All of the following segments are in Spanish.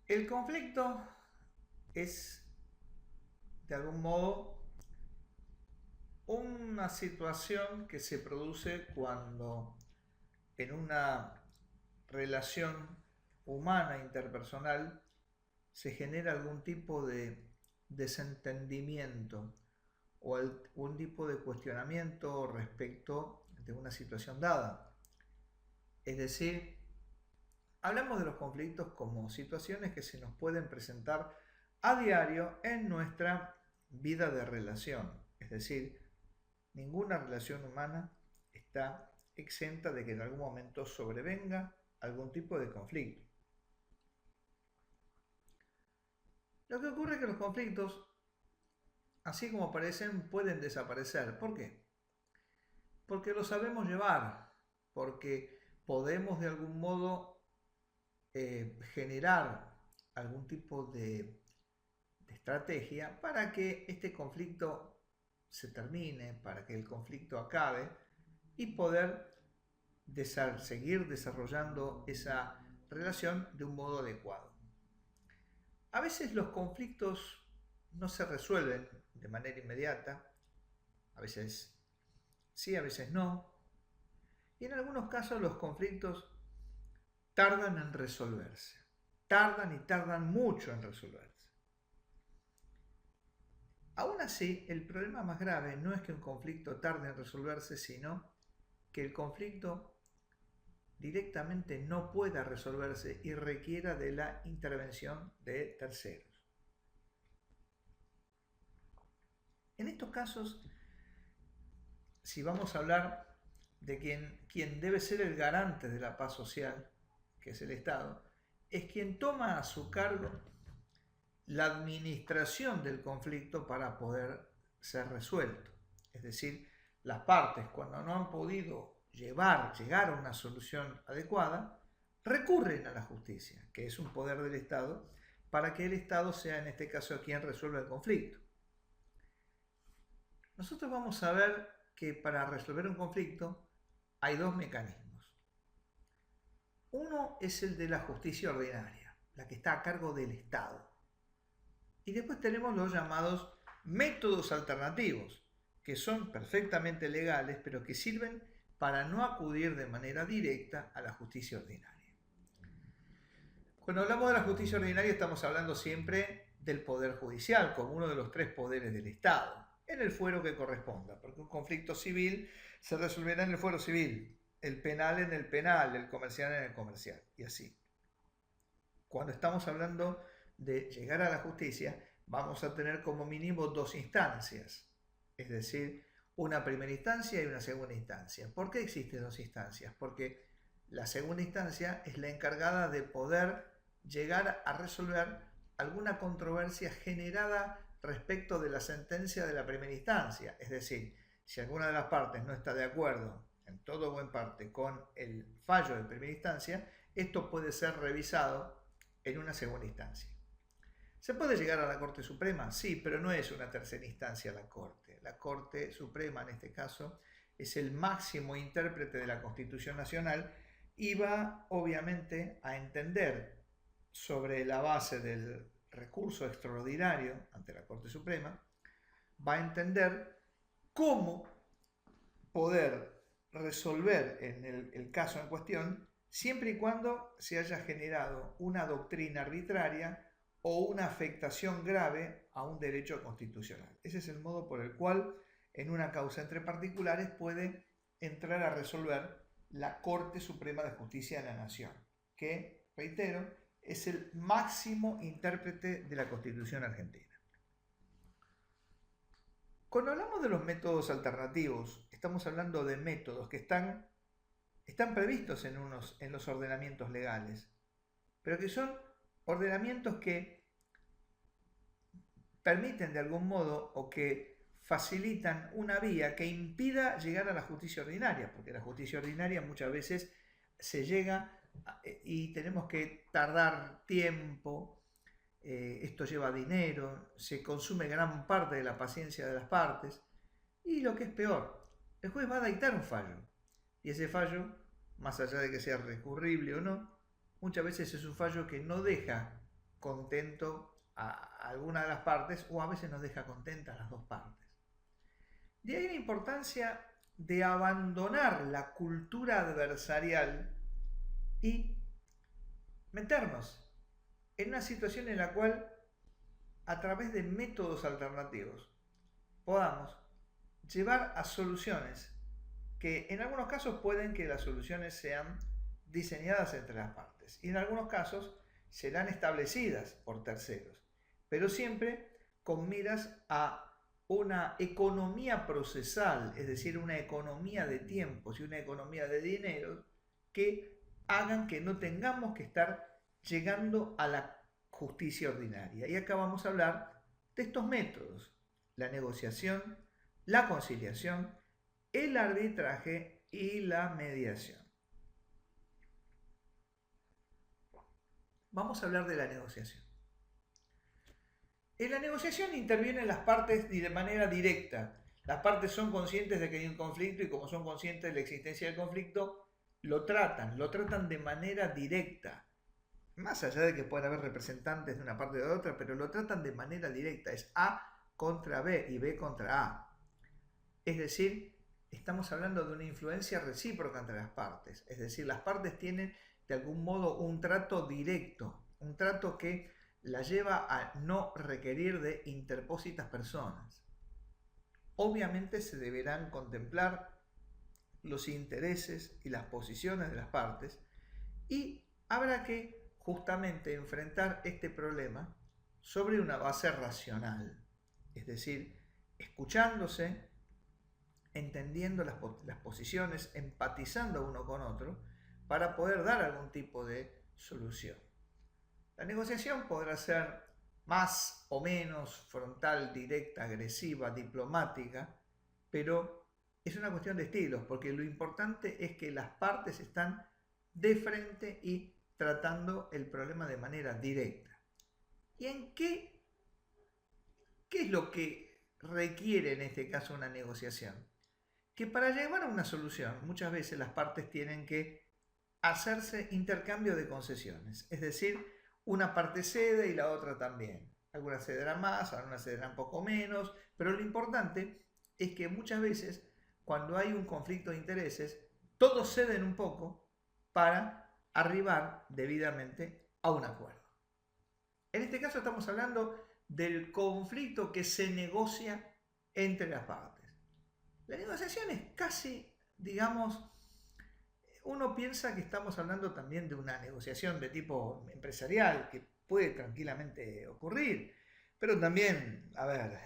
El conflicto es, de algún modo, una situación que se produce cuando en una relación humana interpersonal se genera algún tipo de desentendimiento o algún tipo de cuestionamiento respecto de una situación dada. Es decir, hablamos de los conflictos como situaciones que se nos pueden presentar a diario en nuestra vida de relación. Es decir, ninguna relación humana está exenta de que en algún momento sobrevenga algún tipo de conflicto. Lo que ocurre es que los conflictos, así como aparecen, pueden desaparecer. ¿Por qué? Porque lo sabemos llevar, porque podemos de algún modo generar algún tipo de estrategia para que este conflicto se termine, para que el conflicto acabe y poder seguir desarrollando esa relación de un modo adecuado. A veces los conflictos no se resuelven de manera inmediata, a veces sí, a veces no, y en algunos casos los conflictos tardan en resolverse, tardan y tardan mucho en resolverse. Aún así, el problema más grave no es que un conflicto tarde en resolverse, sino que el conflicto directamente no pueda resolverse y requiera de la intervención de terceros. En estos casos, si vamos a hablar de quien debe ser el garante de la paz social, que es el Estado, es quien toma a su cargo la administración del conflicto para poder ser resuelto. Es decir, las partes, cuando no han podido llegar a una solución adecuada, recurren a la justicia, que es un poder del Estado, para que el Estado sea en este caso quien resuelva el conflicto. Nosotros vamos a ver que para resolver un conflicto hay dos mecanismos. Uno es el de la justicia ordinaria, la que está a cargo del Estado. Y después tenemos los llamados métodos alternativos, que son perfectamente legales, pero que sirven para no acudir de manera directa a la justicia ordinaria. Cuando hablamos de la justicia ordinaria estamos hablando siempre del Poder Judicial, como uno de los tres poderes del Estado, en el fuero que corresponda, porque un conflicto civil se resolverá en el fuero civil, el penal en el penal, el comercial en el comercial, y así. Cuando estamos hablando de llegar a la justicia, vamos a tener como mínimo dos instancias, es decir, una primera instancia y una segunda instancia. ¿Por qué existen dos instancias? Porque la segunda instancia es la encargada de poder llegar a resolver alguna controversia generada respecto de la sentencia de la primera instancia. Es decir, si alguna de las partes no está de acuerdo, en todo o en parte, con el fallo de primera instancia, esto puede ser revisado en una segunda instancia. ¿Se puede llegar a la Corte Suprema? Sí, pero no es una tercera instancia la Corte. La Corte Suprema, en este caso, es el máximo intérprete de la Constitución Nacional y va, obviamente, a entender sobre la base del recurso extraordinario ante la Corte Suprema, va a entender cómo poder resolver en el caso en cuestión siempre y cuando se haya generado una doctrina arbitraria o una afectación grave a un derecho constitucional. Ese es el modo por el cual en una causa entre particulares puede entrar a resolver la Corte Suprema de Justicia de la Nación, que, reitero, es el máximo intérprete de la Constitución argentina. Cuando hablamos de los métodos alternativos, estamos hablando de métodos que están previstos en los ordenamientos legales, pero que son ordenamientos que permiten de algún modo o que facilitan una vía que impida llegar a la justicia ordinaria, porque la justicia ordinaria muchas veces se llega y tenemos que tardar tiempo, esto lleva dinero, se consume gran parte de la paciencia de las partes y lo que es peor, el juez va a dictar un fallo y ese fallo, más allá de que sea recurrible o no, muchas veces es un fallo que no deja contento a alguna de las partes o a veces nos deja contentas las dos partes. De ahí la importancia de abandonar la cultura adversarial y meternos en una situación en la cual a través de métodos alternativos podamos llevar a soluciones que en algunos casos pueden que las soluciones sean diseñadas entre las partes y en algunos casos serán establecidas por terceros, pero siempre con miras a una economía procesal, es decir, una economía de tiempos y una economía de dinero que hagan que no tengamos que estar llegando a la justicia ordinaria. Y acá vamos a hablar de estos métodos: la negociación, la conciliación, el arbitraje y la mediación. Vamos a hablar de la negociación. En la negociación intervienen las partes de manera directa. Las partes son conscientes de que hay un conflicto y como son conscientes de la existencia del conflicto, lo tratan de manera directa. Más allá de que puedan haber representantes de una parte o de otra, pero lo tratan de manera directa. Es A contra B y B contra A. Es decir, estamos hablando de una influencia recíproca entre las partes. Es decir, las partes tienen de algún modo un trato directo, un trato que la lleva a no requerir de interpósitas personas. Obviamente se deberán contemplar los intereses y las posiciones de las partes y habrá que justamente enfrentar este problema sobre una base racional, es decir, escuchándose, entendiendo las posiciones, empatizando uno con otro para poder dar algún tipo de solución. La negociación podrá ser más o menos frontal, directa, agresiva, diplomática, pero es una cuestión de estilos, porque lo importante es que las partes están de frente y tratando el problema de manera directa. ¿Y en qué es lo que requiere en este caso una negociación? Que para llegar a una solución muchas veces las partes tienen que hacerse intercambio de concesiones, es decir, una parte cede y la otra también. Algunas cederán más, algunas cederán poco menos, pero lo importante es que muchas veces cuando hay un conflicto de intereses, todos ceden un poco para arribar debidamente a un acuerdo. En este caso estamos hablando del conflicto que se negocia entre las partes. La negociación es casi, digamos, uno piensa que estamos hablando también de una negociación de tipo empresarial que puede tranquilamente ocurrir, pero también, a ver,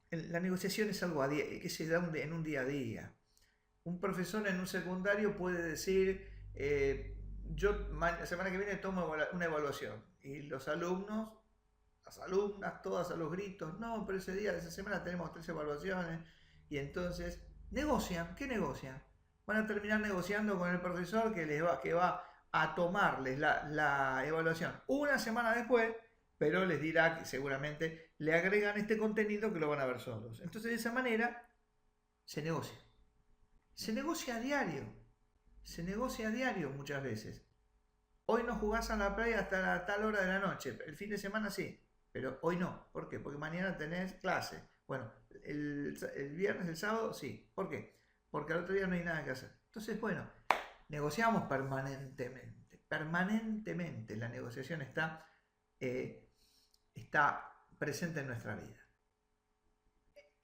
la negociación es algo que se da en un día a día. Un profesor en un secundario puede decir, yo la semana que viene tomo una evaluación y los alumnos, las alumnas, todas a los gritos, no, pero ese día de esa semana tenemos 3 evaluaciones y entonces negocian. ¿Qué negocian? Van a terminar negociando con el profesor que va a tomarles la evaluación una semana después, pero les dirá que seguramente le agregan este contenido que lo van a ver solos. Entonces de esa manera se negocia. Se negocia a diario. Se negocia a diario muchas veces. Hoy no jugás a la playa hasta tal hora de la noche. El fin de semana sí, pero hoy no. ¿Por qué? Porque mañana tenés clase. Bueno, el viernes, el sábado sí. ¿Por qué? Porque al otro día no hay nada que hacer. Entonces, bueno, negociamos permanentemente. Permanentemente la negociación está presente en nuestra vida.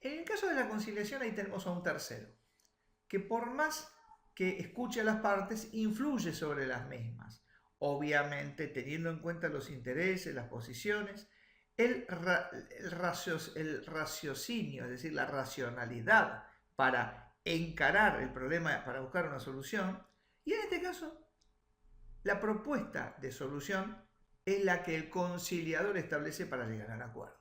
En el caso de la conciliación, ahí tenemos a un tercero, que por más que escuche a las partes, influye sobre las mismas. Obviamente, teniendo en cuenta los intereses, las posiciones, el raciocinio, es decir, la racionalidad para encarar el problema, para buscar una solución, y en este caso la propuesta de solución es la que el conciliador establece para llegar al acuerdo.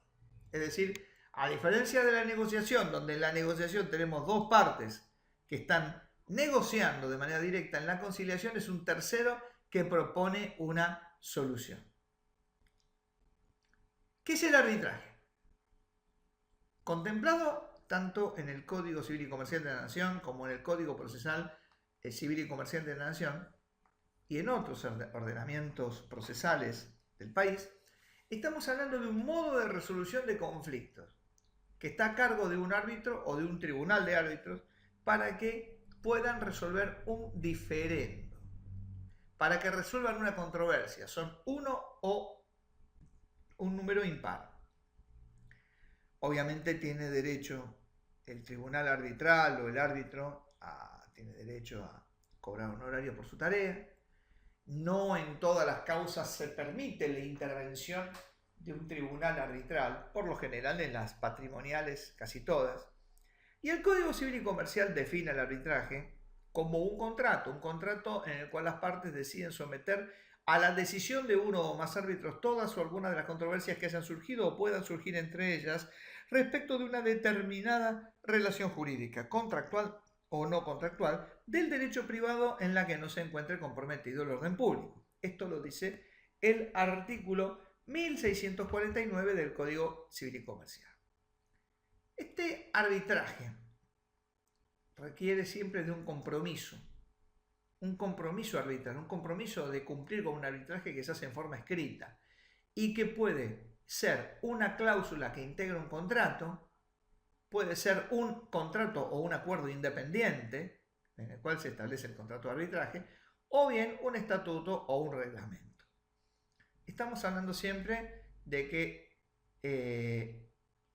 Es decir, a diferencia de la negociación, donde en la negociación tenemos dos partes que están negociando de manera directa, en la conciliación es un tercero que propone una solución. ¿Qué es el arbitraje? Contemplado tanto en el Código Civil y Comercial de la Nación como en el Código Procesal Civil y Comercial de la Nación y en otros ordenamientos procesales del país, estamos hablando de un modo de resolución de conflictos que está a cargo de un árbitro o de un tribunal de árbitros para que puedan resolver un diferendo, para que resuelvan una controversia. Son uno o un número impar. Obviamente tiene derecho el tribunal arbitral o el árbitro, tiene derecho a cobrar honorario por su tarea. No en todas las causas se permite la intervención de un tribunal arbitral, por lo general en las patrimoniales casi todas. Y el Código Civil y Comercial define el arbitraje como un contrato en el cual las partes deciden someter a la decisión de uno o más árbitros todas o algunas de las controversias que hayan surgido o puedan surgir entre ellas respecto de una determinada relación jurídica, contractual o no contractual, del derecho privado en la que no se encuentre comprometido el orden público. Esto lo dice el artículo 1649 del Código Civil y Comercial. Este arbitraje requiere siempre de un compromiso arbitral, un compromiso de cumplir con un arbitraje que se hace en forma escrita y que puede ser una cláusula que integra un contrato, puede ser un contrato o un acuerdo independiente en el cual se establece el contrato de arbitraje, o bien un estatuto o un reglamento. Estamos hablando siempre de que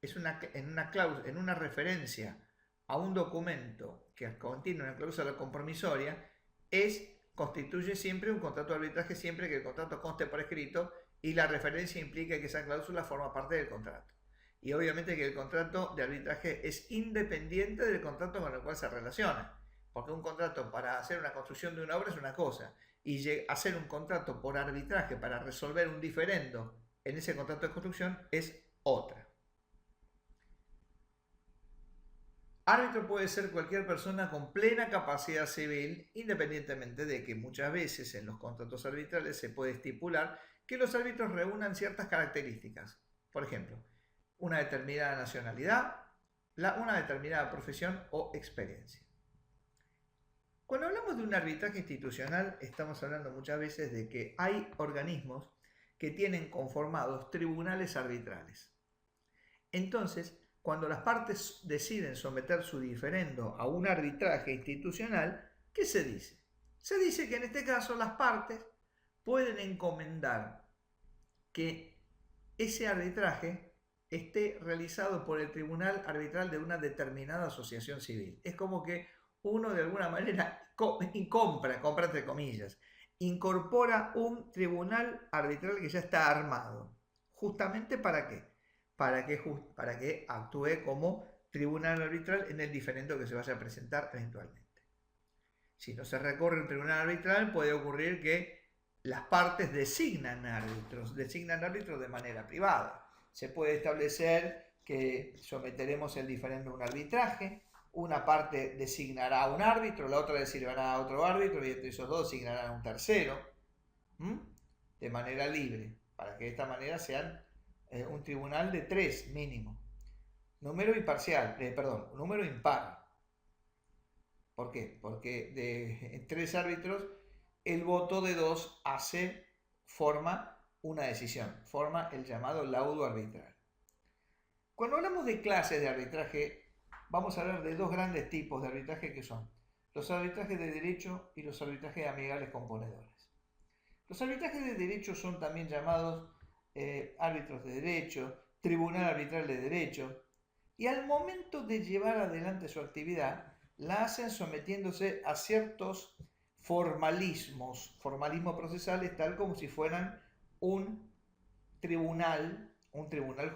en una referencia a un documento que contiene una cláusula compromisoria, constituye siempre un contrato de arbitraje siempre que el contrato conste por escrito y la referencia implica que esa cláusula forma parte del contrato. Y obviamente que el contrato de arbitraje es independiente del contrato con el cual se relaciona. Porque un contrato para hacer una construcción de una obra es una cosa, y hacer un contrato por arbitraje para resolver un diferendo en ese contrato de construcción es otra. Árbitro puede ser cualquier persona con plena capacidad civil, independientemente de que muchas veces en los contratos arbitrales se puede estipular que los árbitros reúnan ciertas características. Por ejemplo, una determinada nacionalidad, una determinada profesión o experiencia. Cuando hablamos de un arbitraje institucional, estamos hablando muchas veces de que hay organismos que tienen conformados tribunales arbitrales. Entonces, cuando las partes deciden someter su diferendo a un arbitraje institucional, ¿qué se dice? Se dice que en este caso las partes pueden encomendar que ese arbitraje esté realizado por el tribunal arbitral de una determinada asociación civil. Es como que uno de alguna manera compra entre comillas, incorpora un tribunal arbitral que ya está armado. ¿Justamente para qué? Para que actúe como tribunal arbitral en el diferendo que se vaya a presentar eventualmente. Si no se recurre a un tribunal arbitral, puede ocurrir que las partes designan árbitros de manera privada. Se puede establecer que someteremos el diferendo a un arbitraje, una parte designará a un árbitro, la otra designará a otro árbitro y entre esos dos designarán a un tercero, de manera libre, para que de esta manera sean un tribunal de 3 mínimo. Número impar. ¿Por qué? Porque de 3 árbitros, el voto de 2 forma una decisión, forma el llamado laudo arbitral. Cuando hablamos de clases de arbitraje, vamos a hablar de 2 grandes tipos de arbitraje que son los arbitrajes de derecho y los arbitrajes amigables componedores. Los arbitrajes de derecho son también llamados árbitros de derecho, tribunal arbitral de derecho, y al momento de llevar adelante su actividad, la hacen sometiéndose a ciertos formalismo procesales, tal como si fueran un tribunal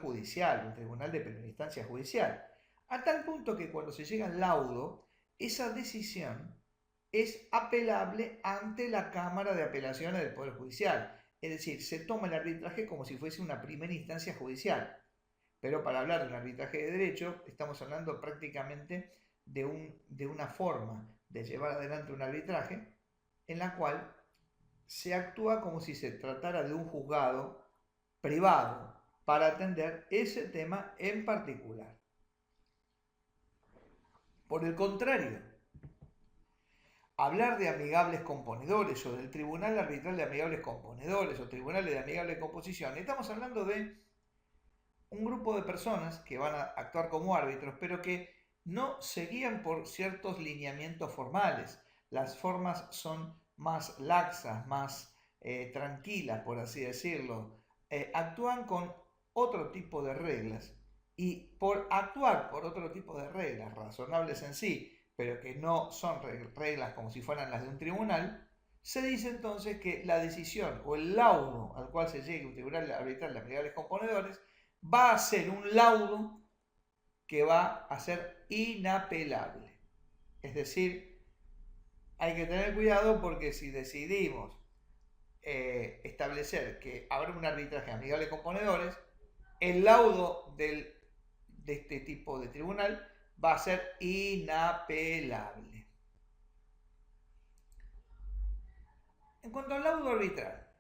judicial, un tribunal de primera instancia judicial, a tal punto que cuando se llega al laudo, esa decisión es apelable ante la Cámara de Apelaciones del Poder Judicial. Es decir, se toma el arbitraje como si fuese una primera instancia judicial. Pero para hablar de un arbitraje de derecho, estamos hablando prácticamente de una forma de llevar adelante un arbitraje en la cual se actúa como si se tratara de un juzgado privado para atender ese tema en particular. Por el contrario, hablar de amigables componedores o del Tribunal Arbitral de Amigables Componedores o Tribunales de Amigable Composición, estamos hablando de un grupo de personas que van a actuar como árbitros, pero que no se guían por ciertos lineamientos formales. Las formas son más laxas, más tranquilas, por así decirlo. Actúan con otro tipo de reglas. Y por actuar por otro tipo de reglas, razonables en sí, pero que no son reglas como si fueran las de un tribunal, se dice entonces que la decisión o el laudo al cual se llegue un tribunal arbitral de amigables componedores va a ser un laudo que va a ser inapelable. Es decir, hay que tener cuidado porque si decidimos establecer que habrá un arbitraje amigable de componedores, el laudo de este tipo de tribunal va a ser inapelable. En cuanto al laudo arbitral,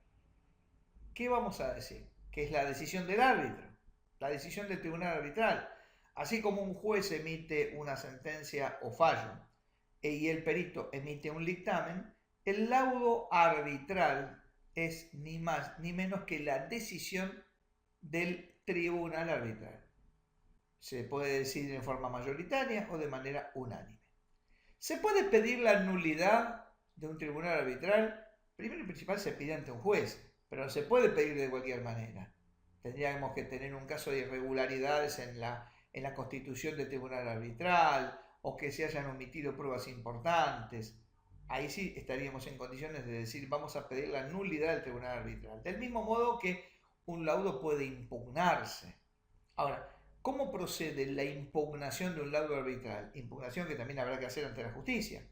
¿qué vamos a decir? Que es la decisión del árbitro, la decisión del tribunal arbitral. Así como un juez emite una sentencia o fallo y el perito emite un dictamen, el laudo arbitral es ni más ni menos que la decisión del tribunal arbitral. Se puede decidir en forma mayoritaria o de manera unánime. ¿Se puede pedir la nulidad de un tribunal arbitral? Primero y principal se pide ante un juez, pero no se puede pedir de cualquier manera. Tendríamos que tener un caso de irregularidades en la constitución del tribunal arbitral o que se hayan omitido pruebas importantes. Ahí sí estaríamos en condiciones de decir vamos a pedir la nulidad del tribunal arbitral. Del mismo modo que un laudo puede impugnarse. Ahora, ¿cómo procede la impugnación de un laudo arbitral? Impugnación que también habrá que hacer ante la justicia.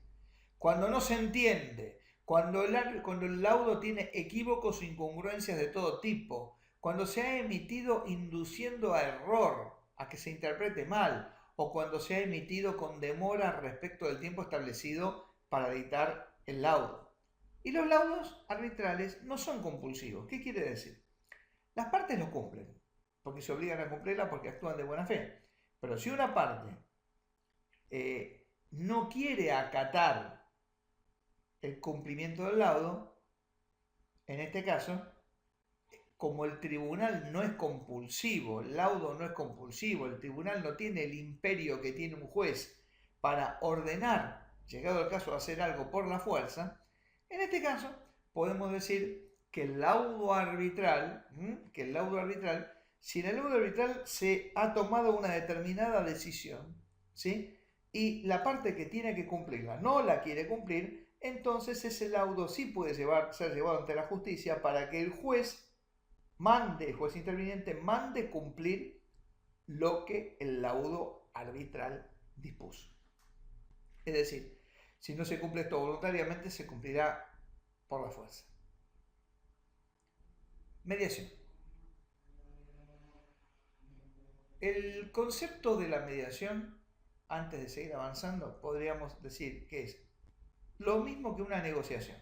Cuando no se entiende, cuando el laudo tiene equívocos o incongruencias de todo tipo, cuando se ha emitido induciendo a error, a que se interprete mal, o cuando se ha emitido con demora respecto del tiempo establecido para dictar el laudo. Y los laudos arbitrales no son compulsivos. ¿Qué quiere decir? Las partes lo cumplen, porque se obligan a cumplirla porque actúan de buena fe. Pero si una parte no quiere acatar el cumplimiento del laudo, en este caso, como el tribunal no es compulsivo, el laudo no es compulsivo, el tribunal no tiene el imperio que tiene un juez para ordenar, llegado el caso, a hacer algo por la fuerza, en este caso podemos decir que el laudo arbitral, si en el laudo arbitral se ha tomado una determinada decisión, ¿sí? Y la parte que tiene que cumplirla no la quiere cumplir, entonces ese laudo sí puede ser llevado ante la justicia para que el juez interviniente mande cumplir lo que el laudo arbitral dispuso. Es decir, si no se cumple esto voluntariamente, se cumplirá por la fuerza. Mediación. El concepto de la mediación, antes de seguir avanzando, podríamos decir que es lo mismo que una negociación,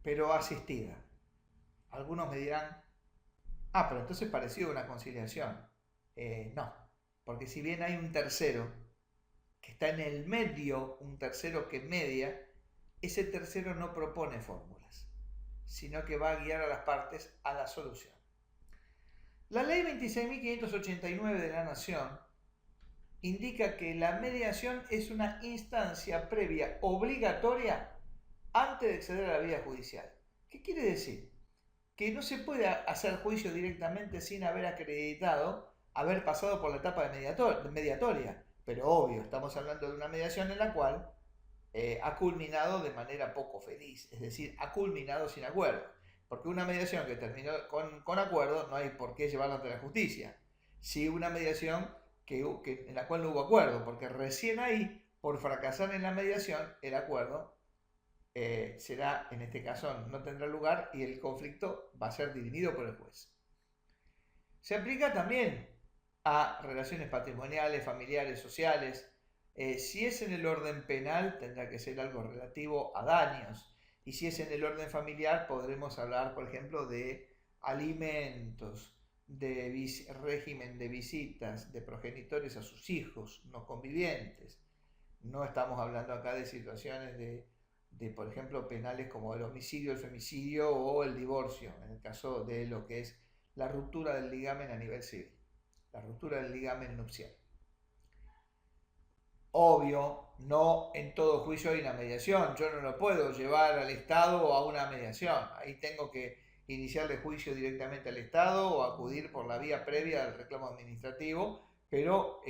pero asistida. Algunos me dirán, pero entonces parecido a una conciliación. No, porque si bien hay un tercero que está en el medio, un tercero que media, ese tercero no propone fórmulas, sino que va a guiar a las partes a la solución. La ley 26.589 de la Nación indica que la mediación es una instancia previa obligatoria antes de acceder a la vía judicial. ¿Qué quiere decir? Que no se puede hacer juicio directamente sin haber acreditado haber pasado por la etapa de mediatoria. Pero obvio, estamos hablando de una mediación en la cual ha culminado de manera poco feliz, es decir, ha culminado sin acuerdo. Porque una mediación que terminó con acuerdo no hay por qué llevarla ante la justicia. Sí, una mediación en la cual no hubo acuerdo, porque recién ahí, por fracasar en la mediación, el acuerdo será, en este caso, no tendrá lugar y el conflicto va a ser dirimido por el juez. Se aplica también a relaciones patrimoniales, familiares, sociales. Si es en el orden penal, tendrá que ser algo relativo a daños. Y si es en el orden familiar, podremos hablar, por ejemplo, de alimentos, de régimen de visitas de progenitores a sus hijos no convivientes. No estamos hablando acá de situaciones de, por ejemplo, penales como el homicidio, el femicidio o el divorcio, en el caso de lo que es la ruptura del ligamen a nivel civil, la ruptura del ligamen nupcial. Obvio, no en todo juicio hay una mediación. Yo no lo puedo llevar al Estado a una mediación. Ahí tengo que iniciarle juicio directamente al Estado o acudir por la vía previa al reclamo administrativo, pero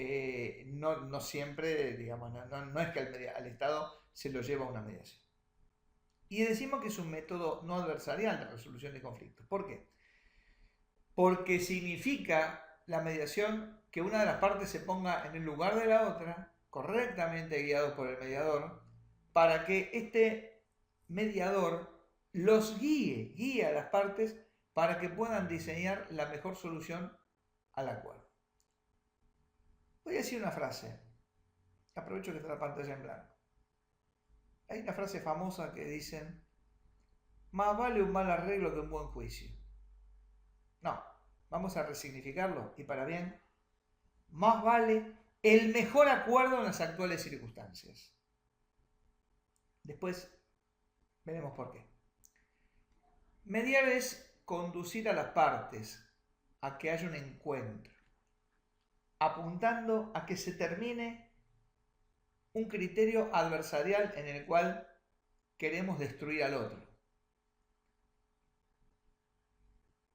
no siempre, digamos, no es que al Estado se lo lleva a una mediación. Y decimos que es un método no adversarial de resolución de conflictos. ¿Por qué? Porque significa la mediación que una de las partes se ponga en el lugar de la otra, correctamente guiado por el mediador, para que este mediador los guíe a las partes para que puedan diseñar la mejor solución al acuerdo. Voy a decir una frase, aprovecho que está la pantalla en blanco. Hay una frase famosa que dicen: más vale un mal arreglo que un buen juicio. No, vamos a resignificarlo y para bien: más vale el mejor acuerdo en las actuales circunstancias. Después veremos por qué. Mediar es conducir a las partes a que haya un encuentro, apuntando a que se termine un criterio adversarial en el cual queremos destruir al otro.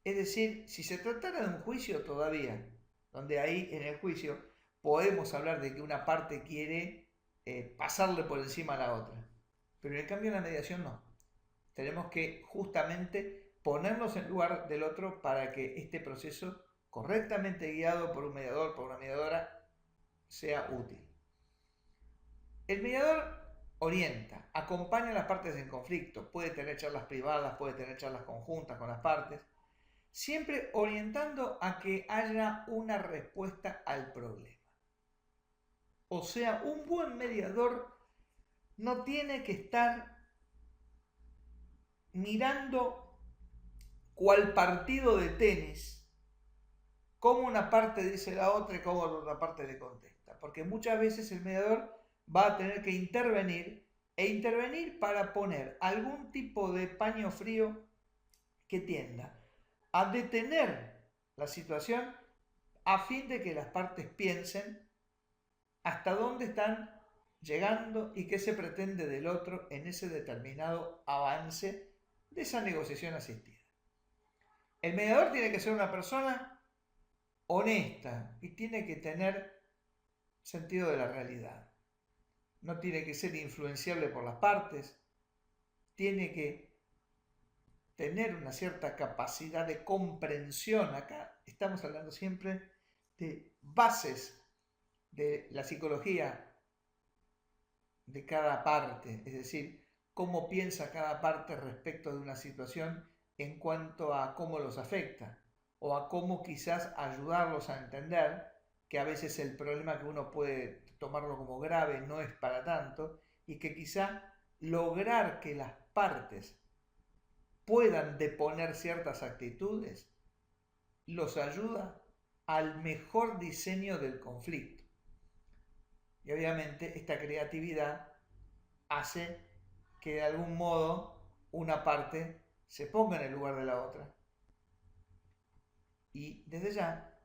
Es decir, si se tratara de un juicio todavía, donde ahí en el juicio podemos hablar de que una parte quiere pasarle por encima a la otra, pero en cambio en la mediación no. Tenemos que justamente ponernos en lugar del otro para que este proceso, correctamente guiado por un mediador, por una mediadora, sea útil. El mediador orienta, acompaña a las partes en conflicto, puede tener charlas privadas, puede tener charlas conjuntas con las partes, siempre orientando a que haya una respuesta al problema. O sea, un buen mediador no tiene que estar mirando cual partido de tenis, cómo una parte dice la otra y cómo la otra parte le contesta. Porque muchas veces el mediador va a tener que intervenir para poner algún tipo de paño frío que tienda a detener la situación a fin de que las partes piensen hasta dónde están llegando y qué se pretende del otro en ese determinado avance de esa negociación asistida. El mediador tiene que ser una persona honesta y tiene que tener sentido de la realidad. No tiene que ser influenciable por las partes, tiene que tener una cierta capacidad de comprensión. Acá estamos hablando siempre de bases de la psicología de cada parte, es decir, cómo piensa cada parte respecto de una situación en cuanto a cómo los afecta o a cómo quizás ayudarlos a entender que a veces el problema que uno puede tomarlo como grave no es para tanto y que quizá lograr que las partes puedan deponer ciertas actitudes los ayuda al mejor diseño del conflicto. Y obviamente esta creatividad hace que de algún modo una parte se ponga en el lugar de la otra. Y desde ya,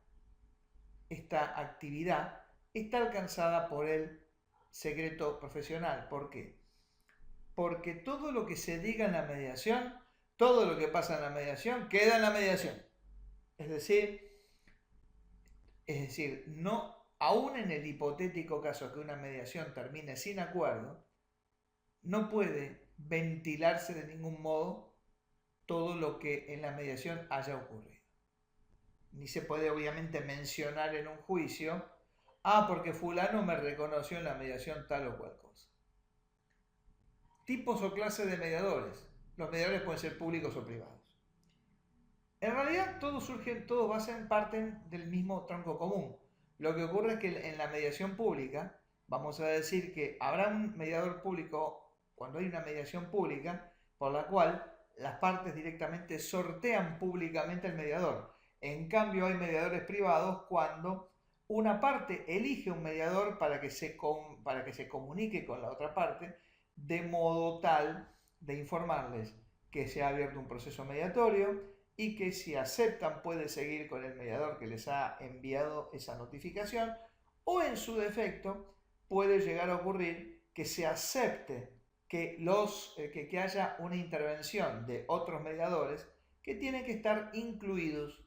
esta actividad está alcanzada por el secreto profesional. ¿Por qué? Porque todo lo que se diga en la mediación, todo lo que pasa en la mediación, queda en la mediación. Es decir, no, aún en el hipotético caso que una mediación termine sin acuerdo, no puede ventilarse de ningún modo todo lo que en la mediación haya ocurrido. Ni se puede obviamente mencionar en un juicio, porque fulano me reconoció en la mediación tal o cual cosa. Tipos o clases de mediadores. Los mediadores pueden ser públicos o privados. En realidad todos parten del mismo tronco común. Lo que ocurre es que en la mediación pública, vamos a decir que habrá un mediador público cuando hay una mediación pública por la cual las partes directamente sortean públicamente al mediador. En cambio hay mediadores privados cuando una parte elige un mediador para que se comunique con la otra parte, de modo tal de informarles que se ha abierto un proceso mediatorio y que si aceptan puede seguir con el mediador que les ha enviado esa notificación, o en su defecto puede llegar a ocurrir que se acepte que haya una intervención de otros mediadores que tienen que estar incluidos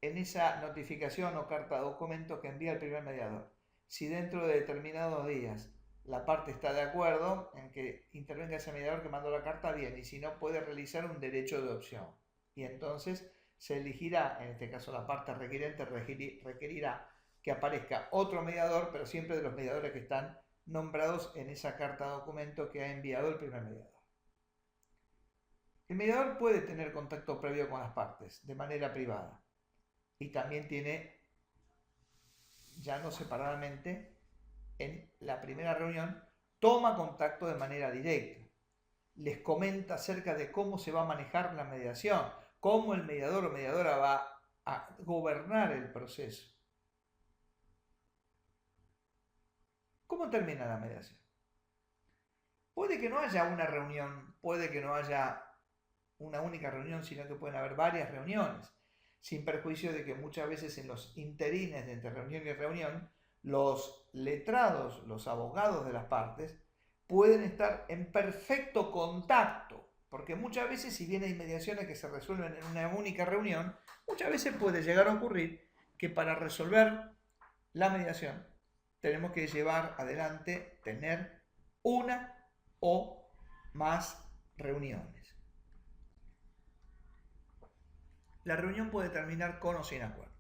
en esa notificación o carta documento que envía el primer mediador. Si dentro de determinados días la parte está de acuerdo en que intervenga ese mediador que mandó la carta, bien, y si no, puede realizar un derecho de opción. Y entonces se elegirá, en este caso la parte requerente requerirá que aparezca otro mediador, pero siempre de los mediadores que están nombrados en esa carta documento que ha enviado el primer mediador. El mediador puede tener contacto previo con las partes de manera privada y también tiene, ya no separadamente, en la primera reunión, toma contacto de manera directa. Les comenta acerca de cómo se va a manejar la mediación, cómo el mediador o mediadora va a gobernar el proceso. ¿Cómo termina la mediación? Puede que no haya una reunión, puede que no haya una única reunión, sino que pueden haber varias reuniones, sin perjuicio de que muchas veces en los interines de entre reunión y reunión, los letrados, los abogados de las partes, pueden estar en perfecto contacto, porque muchas veces, si bien hay mediaciones que se resuelven en una única reunión, muchas veces puede llegar a ocurrir que para resolver la mediación tenemos que llevar adelante, tener una o más reuniones. La reunión puede terminar con o sin acuerdo.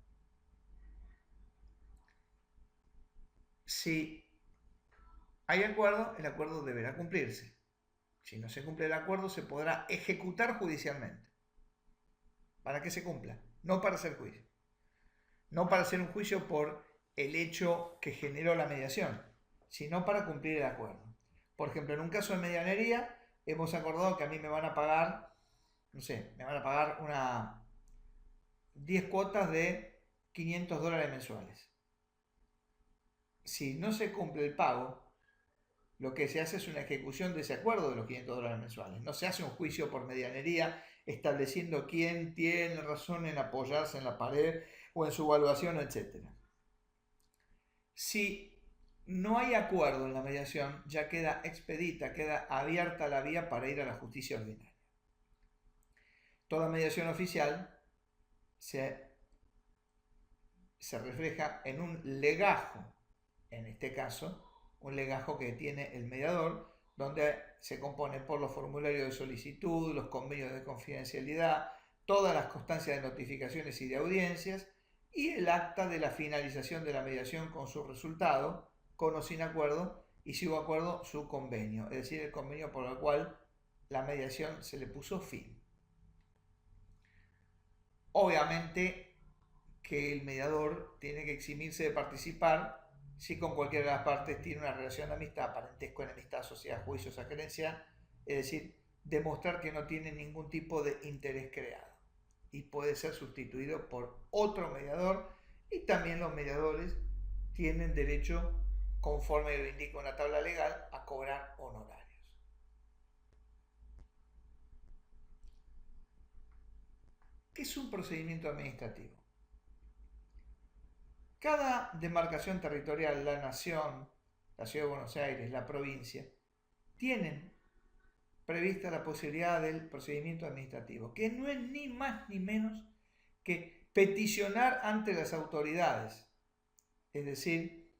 Si hay acuerdo, el acuerdo deberá cumplirse. Si no se cumple el acuerdo, se podrá ejecutar judicialmente. ¿Para que se cumpla? No para hacer juicio. No para hacer un juicio por el hecho que generó la mediación, sino para cumplir el acuerdo. Por ejemplo, en un caso de medianería, hemos acordado que a mí me van a pagar, no sé, me van a pagar 10 cuotas de $500 mensuales. Si no se cumple el pago, lo que se hace es una ejecución de ese acuerdo de los $500 mensuales. No se hace un juicio por medianería estableciendo quién tiene razón en apoyarse en la pared o en su evaluación, etc. Si no hay acuerdo en la mediación, ya queda expedita, queda abierta la vía para ir a la justicia ordinaria. Toda mediación oficial se refleja en un legajo, en este caso, un legajo que tiene el mediador, donde se compone por los formularios de solicitud, los convenios de confidencialidad, todas las constancias de notificaciones y de audiencias, y el acta de la finalización de la mediación con su resultado, con o sin acuerdo, y si hubo acuerdo, su convenio, es decir, el convenio por el cual la mediación se le puso fin. Obviamente que el mediador tiene que eximirse de participar si con cualquiera de las partes tiene una relación de amistad, parentesco, enemistad, sociedad, juicio, agencia, es decir, demostrar que no tiene ningún tipo de interés creado y puede ser sustituido por otro mediador, y también los mediadores tienen derecho, conforme lo indica una tabla legal, a cobrar honorarios. ¿Qué es un procedimiento administrativo? Cada demarcación territorial, la nación, la ciudad de Buenos Aires, la provincia, tienen prevista la posibilidad del procedimiento administrativo, que no es ni más ni menos que peticionar ante las autoridades, es decir,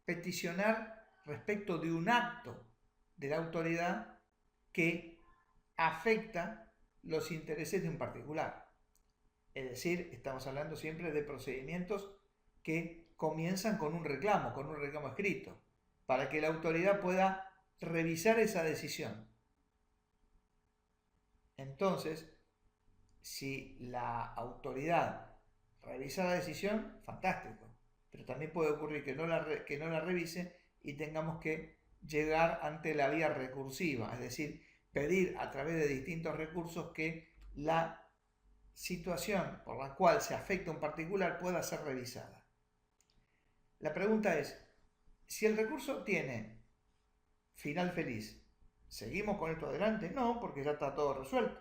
peticionar respecto de un acto de la autoridad que afecta los intereses de un particular. Es decir, estamos hablando siempre de procedimientos que comienzan con un reclamo escrito, para que la autoridad pueda revisar esa decisión. Entonces, si la autoridad revisa la decisión, fantástico, pero también puede ocurrir que no la revise y tengamos que llegar ante la vía recursiva, es decir, pedir a través de distintos recursos que la situación por la cual se afecta un particular pueda ser revisada. La pregunta es, si el recurso tiene final feliz, ¿seguimos con esto adelante? No, porque ya está todo resuelto.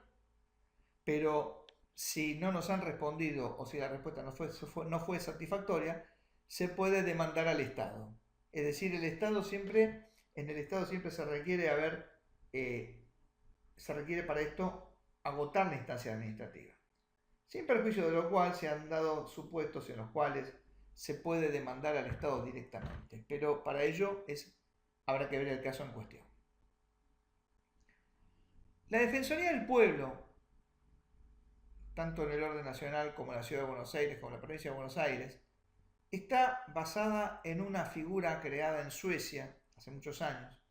Pero si no nos han respondido o si la respuesta no fue satisfactoria, se puede demandar al Estado. Es decir, en el Estado siempre se requiere se requiere para esto agotar la instancia administrativa. Sin perjuicio de lo cual se han dado supuestos en los cuales se puede demandar al Estado directamente, pero para ello habrá que ver el caso en cuestión. La Defensoría del Pueblo, tanto en el orden nacional como en la Ciudad de Buenos Aires, como en la provincia de Buenos Aires, está basada en una figura creada en Suecia hace muchos años,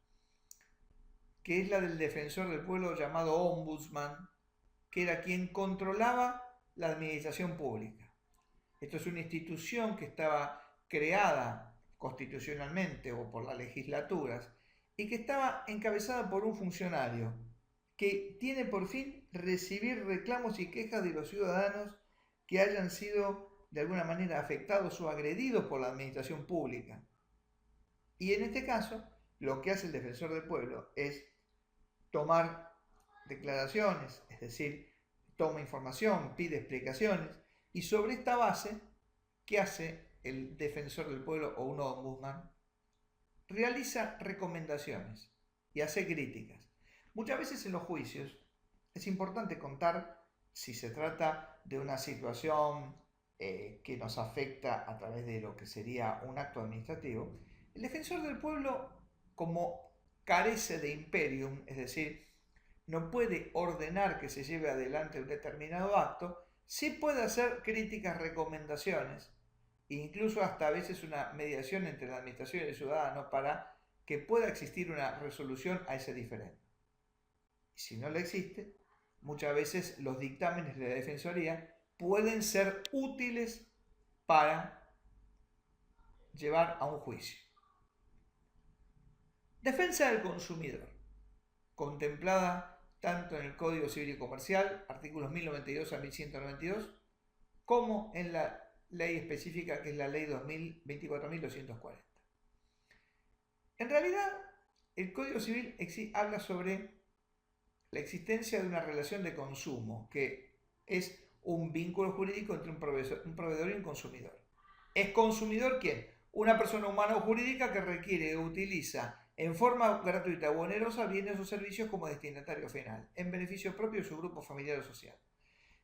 que es la del defensor del pueblo llamado Ombudsman, que era quien controlaba la administración pública. Esto es una institución que estaba creada constitucionalmente o por las legislaturas y que estaba encabezada por un funcionario que tiene por fin recibir reclamos y quejas de los ciudadanos que hayan sido de alguna manera afectados o agredidos por la administración pública. Y en este caso, lo que hace el defensor del pueblo es tomar declaraciones, es decir, toma información, pide explicaciones, y sobre esta base, ¿qué hace el defensor del pueblo o un ombudsman? Realiza recomendaciones y hace críticas. Muchas veces en los juicios es importante contar si se trata de una situación que nos afecta a través de lo que sería un acto administrativo. El defensor del pueblo, como carece de imperium, es decir, no puede ordenar que se lleve adelante un determinado acto, sí puede hacer críticas, recomendaciones, e incluso hasta a veces una mediación entre la administración y el ciudadano para que pueda existir una resolución a ese diferendo. Y si no la existe, muchas veces los dictámenes de la Defensoría pueden ser útiles para llevar a un juicio. Defensa del consumidor, contemplada tanto en el Código Civil y Comercial, artículos 1092 a 1192, como en la ley específica que es la ley 24.240. En realidad, el Código Civil habla sobre la existencia de una relación de consumo, que es un vínculo jurídico entre un proveedor y un consumidor. ¿Es consumidor quién? Una persona humana o jurídica que requiere o utiliza en forma gratuita o onerosa bienes o servicios como destinatario final, en beneficio propio de su grupo familiar o social.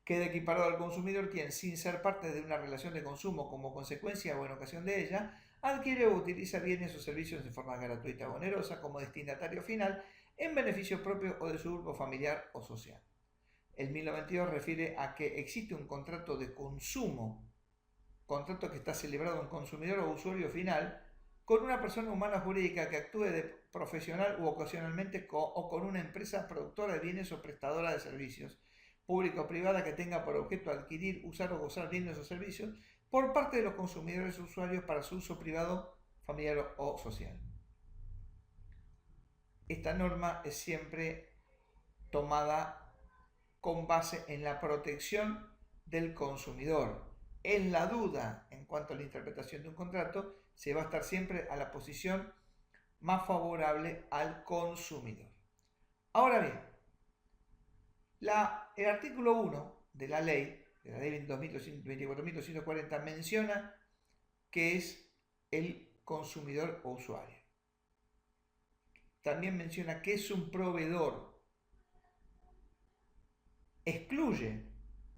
Queda equiparado al consumidor quien, sin ser parte de una relación de consumo como consecuencia o en ocasión de ella, adquiere o utiliza bienes o servicios de forma gratuita o onerosa como destinatario final, en beneficio propio o de su grupo familiar o social. El 1092 refiere a que existe un contrato de consumo, contrato que está celebrado en consumidor o usuario final, con una persona humana o jurídica que actúe de profesional u ocasionalmente o con una empresa productora de bienes o prestadora de servicios, pública o privada, que tenga por objeto adquirir, usar o gozar bienes o servicios por parte de los consumidores o usuarios para su uso privado, familiar o social. Esta norma es siempre tomada con base en la protección del consumidor. En la duda en cuanto a la interpretación de un contrato, se va a estar siempre a la posición más favorable al consumidor. Ahora bien, el artículo 1 de la ley 24.240 menciona que es el consumidor o usuario. También menciona que es un proveedor. Excluye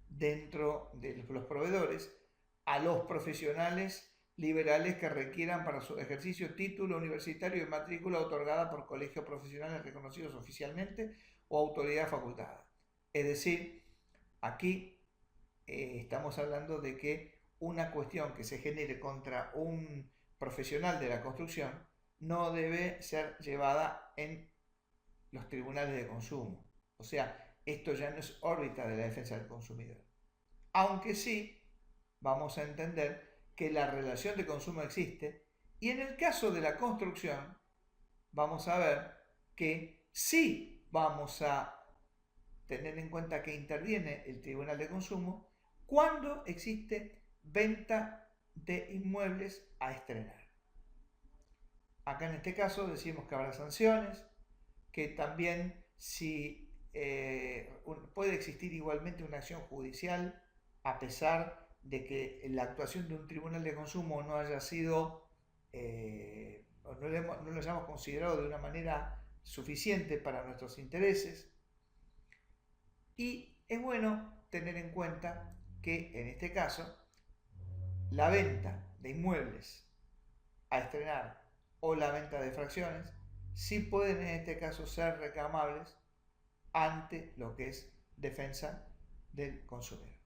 dentro de los proveedores a los profesionales liberales que requieran para su ejercicio título universitario y matrícula otorgada por colegios profesionales reconocidos oficialmente o autoridad facultada. Es decir, aquí estamos hablando de que una cuestión que se genere contra un profesional de la construcción no debe ser llevada en los tribunales de consumo. O sea, esto ya no es órbita de la defensa del consumidor. Aunque sí, vamos a entender que la relación de consumo existe, y en el caso de la construcción, vamos a ver que sí vamos a tener en cuenta que interviene el Tribunal de Consumo cuando existe venta de inmuebles a estrenar. Acá en este caso decimos que habrá sanciones, que también si puede existir igualmente una acción judicial a pesar de que la actuación de un tribunal de consumo no haya sido, no lo hayamos considerado de una manera suficiente para nuestros intereses. Y es bueno tener en cuenta que en este caso la venta de inmuebles a estrenar o la venta de fracciones sí pueden en este caso ser reclamables ante lo que es defensa del consumidor.